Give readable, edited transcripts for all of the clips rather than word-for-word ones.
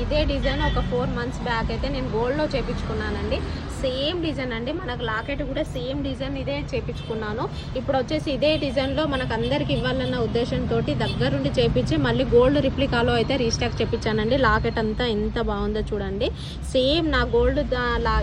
ఇదే డిజైన్ ఒక 4 months back అయితే నేను గోల్డ్లో చేయించుకున్నానండి. సేమ్ డిజైన్ అండి, మనకు లాకెట్ కూడా సేమ్ డిజైన్ ఇదే చేయించుకున్నాను. ఇప్పుడు వచ్చేసి ఇదే డిజైన్లో మనకు అందరికి ఇవ్వాలన్న ఉద్దేశంతో దగ్గరుండి చేయించి మళ్ళీ గోల్డ్ రిప్లికాలో అయితే రీస్టాక్ చేయించానండి. లాకెట్ అంతా ఎంత బాగుందో చూడండి. సేమ్ నా గోల్డ్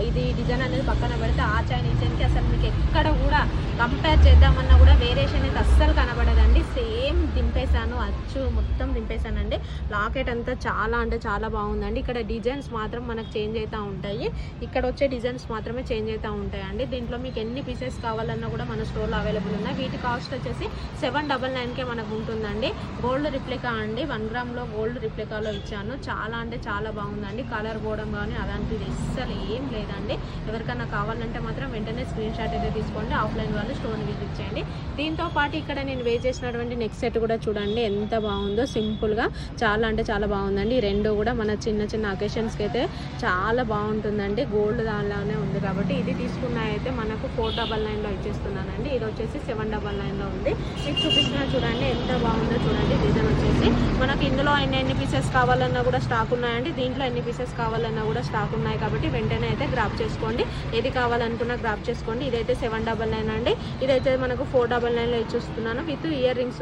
ఇది డిజైన్ అనేది పక్కన పెడితే ఆ చైన్ ఈ చైన్కి అసలు మీకు ఎక్కడ కూడా కంపేర్ చేద్దామన్నా కూడా వేరియేషన్ అయితే అస్సలు కనబడదండి. సేమ్ దింపేశాను, అచ్చు మొత్తం దింపేశానండి. లాకెట్ అంతా చాలా అంటే చాలా బాగుందండి. ఇక్కడ డిజైన్స్ మాత్రం మనకు చేంజ్ అవుతూ ఉంటాయి, ఇక్కడ వచ్చే డిజైన్స్ మాత్రమే చేంజ్ అవుతూ ఉంటాయండి. దీంట్లో మీకు ఎన్ని పీసెస్ కావాలన్నా కూడా మన స్టోర్లో అవైలబుల్ ఉన్నాయి. వీటి కాస్ట్ వచ్చేసి 799కే మనకు ఉంటుందండి. గోల్డ్ రిప్లికా అండి, 1 గ్రామ్లో గోల్డ్ రిప్లికాలో ఇచ్చాను. చాలా అంటే చాలా బాగుందండి. కలర్ పోవడం కానీ అలాంటిది అస్సలు ఏం లేదండి. ఎవరికైనా కావాలంటే మాత్రం వెంటనే స్క్రీన్ షాట్ అయితే తీసుకోండి. ఆఫ్లైన్ వాళ్ళు స్టోర్ని విజిట్ చేయండి. దీంతో పాటు ఇక్కడ నేను వేర్ చేసినటువంటి నెక్స్ట్ సెట్ కూడా చూడండి ఎంత బాగుందో. సింపుల్గా చాలా అంటే చాలా బాగుందండి. ఈ రెండు కూడా మన చిన్న చిన్న అకేషన్స్కి అయితే చాలా బాగుంటుందండి. గోల్డ్ దానిలానే ఉంది కాబట్టి ఇది తీసుకున్న అయితే మనకు 499లో ఇచ్చేస్తున్నానండి. ఇది వచ్చేసి 799లో ఉంది. మీకు చూపిస్తున్నా చూడండి ఎంత బాగుందో చూడండి. డిజైన్ వచ్చేసి మనకి ఇందులో ఎన్ని పీసెస్ కావాలన్నా కూడా స్టాక్ ఉన్నాయండి. దీంట్లో ఎన్ని పీసెస్ కావాలన్నా కూడా స్టాక్ ఉన్నాయి కాబట్టి వెంటనే అయితే గ్రాప్ చేసుకోండి. ఏది కావాలనుకున్నా గ్రాప్ చేసుకోండి. ఇదైతే 799 అండి. ఇదైతే మనకు 499లో ఇచ్చేస్తున్నాను. విత్ ఇయర్ రింగ్స్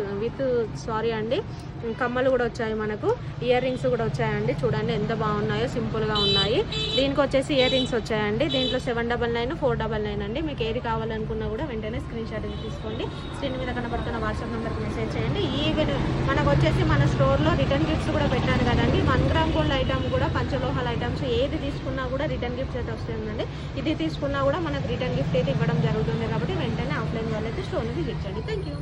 అండి, కమ్మలు కూడా వచ్చాయి, మనకు ఇయర్ రింగ్స్ కూడా వచ్చాయండి. చూడండి ఎంత బాగున్నాయో, సింపుల్గా ఉన్నాయి. దీనికి వచ్చేసి ఇయర్ రింగ్స్ వచ్చాయండి. దీంట్లో 799, 499 అండి. మీకు ఏది కావాలనుకున్నా కూడా వెంటనే స్క్రీన్ షాట్ తీసుకోండి. స్క్రీన్ మీద కనబడుతున్న వాట్సాప్ నెంబర్కి మెసేజ్ చేయండి. ఈవెన్ మనకు వచ్చేసి మన స్టోర్లో రిటర్న్ గిఫ్ట్స్ కూడా పెట్టాను కదండి. 1 గ్రామ్ గోల్డ్ ఐటమ్ కూడా, పంచలోహాల ఐటమ్స్ ఏది తీసుకున్నా కూడా రిటర్న్ గిఫ్ట్స్ అయితే వస్తుందండి. ఇది తీసుకున్నా కూడా మనకు రిటర్న్ గిఫ్ట్ అయితే ఇవ్వడం జరుగుతుంది కాబట్టి వెంటనే ఆఫ్లైన్ వాళ్ళైతే స్టోర్ని విజిట్ చేయండి. Thank you.